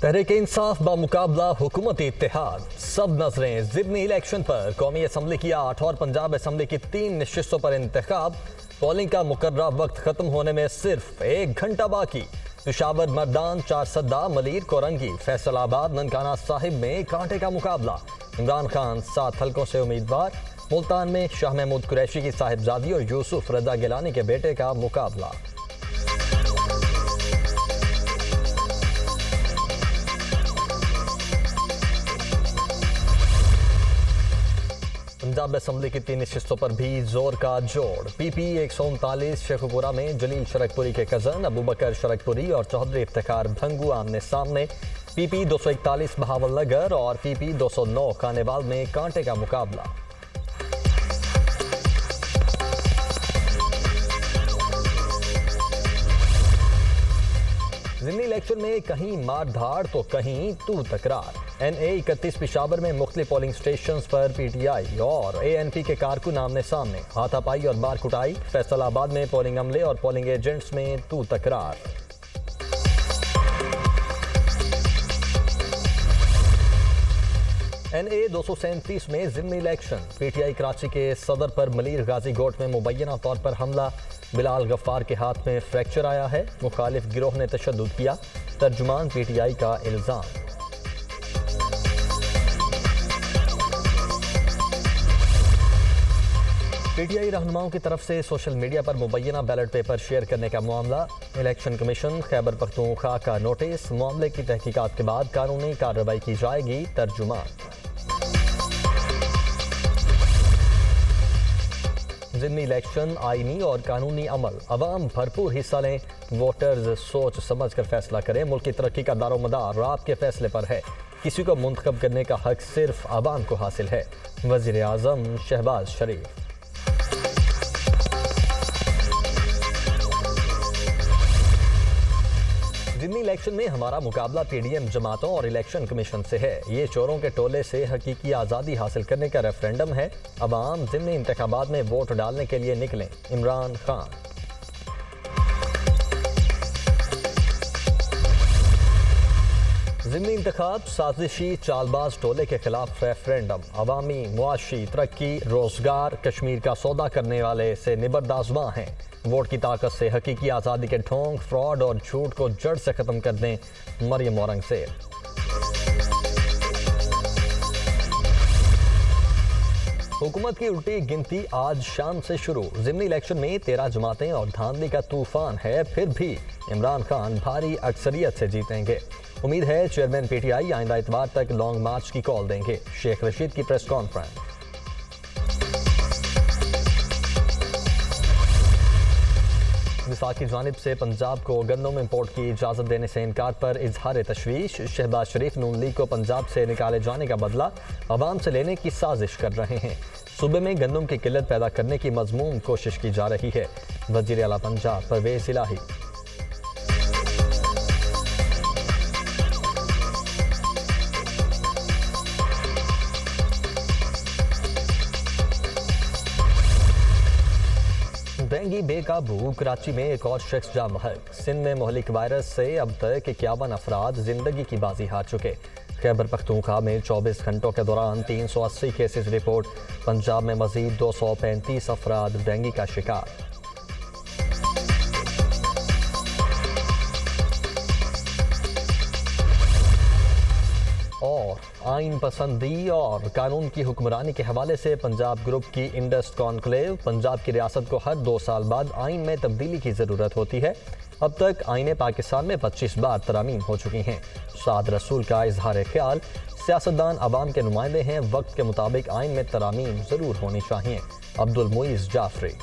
तहरीक इंसाफ बामुकाबला हुकूमती इत्तेहाद। सब नजरें ज़िमनी इलेक्शन पर। कौमी असम्बली की 8 और पंजाब असम्बली की 3 नशिस्तों पर इंतखाब। पोलिंग का मुकर्ररा वक्त खत्म होने में सिर्फ 1 घंटा बाकी। पेशावर, मर्दान, चारसद्दा, मलीर, कोरंगी, फैसलाबाद, ननकाना साहिब में कांटे का मुकाबला। इमरान खान 7 हलकों से उम्मीदवार। मुल्तान में शाह महमूद कुरैशी की साहिबजादी और यूसुफ रजा गिलानी के बेटे का मुकाबला। पंजाब असम्बली की 3 नशिस्तों पर भी जोर का जोड़। पीपी 139 शेखुपुरा में जलील शरकपुरी के कजन अबूबकर शरकपुरी और चौधरी इफ्तिखार भंगू आमने सामने। पीपी 241 बहावल नगर और पीपी 209 खानेवाल में कांटे का मुकाबला। ज़िमनी इलेक्शन में कहीं मार धाड़ तो कहीं तू तकरार। NA 31 पेशावर में मुख्तलिफ पोलिंग स्टेशन पर PTI और ANP के कारकुन आमने सामने। हाथापाई और मार कुटाई। फैसलाबाद में पोलिंग अमले और पोलिंग एजेंट्स में तू तकरार। NA 237 में ज़िमनी इलेक्शन। PTI कराची के सदर पर मलीर गाजी गोट में मुबैना तौर पर हमला। बिलाल गफ्फार के हाथ में फ्रैक्चर आया है। मुखालिफ गिरोह ने तशद्दुद किया। तर्जुमान PTI का इल्जाम। PTI रहनुमाओं की तरफ से सोशल मीडिया पर मुबैना बैलेट पेपर शेयर करने का मामला। इलेक्शन कमीशन खैबर पख्तूनख्वा का नोटिस। मामले की तहकीकात के बाद कानूनी कार्रवाई की जाएगी। तर्जुमान। ज़िमनी इलेक्शन, आईनी और कानूनी अमल। अवाम भरपूर हिस्सा लें। वोटर्स सोच समझ कर फैसला करें। मुल्क की तरक्की का दारोमदार आपके फैसले पर है। किसी को मुंतखब करने का हक सिर्फ अवाम को हासिल है। वज़ीर आज़म शहबाज शरीफ। ज़िमनी इलेक्शन में हमारा मुकाबला PDM जमातों और इलेक्शन कमीशन से है। ये चोरों के टोले से हकीकी आज़ादी हासिल करने का रेफरेंडम है। अवाम ज़िमनी इंतखाबात में वोट डालने के लिए निकलें। इमरान खान। ज़िमनी इंतखाब साजिशी चालबाज टोले के खिलाफ रेफरेंडम। अवामी, मुआशी, तरक्की, रोजगार, कश्मीर का सौदा करने वाले से निबर्दाज़मां हैं। वोट की ताकत से हकीकी आज़ादी के ढोंग, फ्रॉड और झूठ को जड़ से ख़त्म कर दें। मरियम औरंगज़ेब। हुकूमत की उल्टी गिनती आज शाम से शुरू। ज़िमनी इलेक्शन में 13 जमातें और धांधली का तूफान है। फिर भी इमरान खान भारी अक्सरियत से जीतेंगे। उम्मीद है चेयरमैन PTI आइंदा इतवार तक लॉन्ग मार्च की कॉल देंगे। शेख रशीद की प्रेस कॉन्फ्रेंस। वफाक की जानिब से पंजाब को गंदम इंपोर्ट की इजाज़त देने से इनकार पर इजहार तशवीश। शहबाज शरीफ नून लीग को पंजाब से निकाले जाने का बदला अवाम से लेने की साजिश कर रहे हैं। सूबे में गंदम की किल्लत पैदा करने की मज़मूम कोशिश की जा रही है। वज़ीर आला पंजाब परवेज़ इलाही। डेंगू बेकाबू। कराची में एक और शख्स जाँ बहक। सिंध में मुहलिक वायरस से अब तक 51 अफराद जिंदगी की बाजी हार चुके। खैबर पख्तूनख्वा में 24 घंटों के दौरान 380 केसेस रिपोर्ट। पंजाब में मजीद 235 अफराद डेंगू का शिकार। और आइन पसंदी और कानून की हुक्मरानी के हवाले से पंजाब ग्रुप की इंडस कॉन्क्लेव। पंजाब की रियासत को हर 2 साल बाद आइन में तब्दीली की ज़रूरत होती है। अब तक आइन पाकिस्तान में 25 बार तरमीम हो चुकी हैं। साद रसूल का इजहार ख्याल। सियासतदान अवाम के नुमाइंदे हैं। वक्त के मुताबिक आइन में तरमीम ज़रूर होनी चाहिए। अब्दुल मुईज़ जाफरी।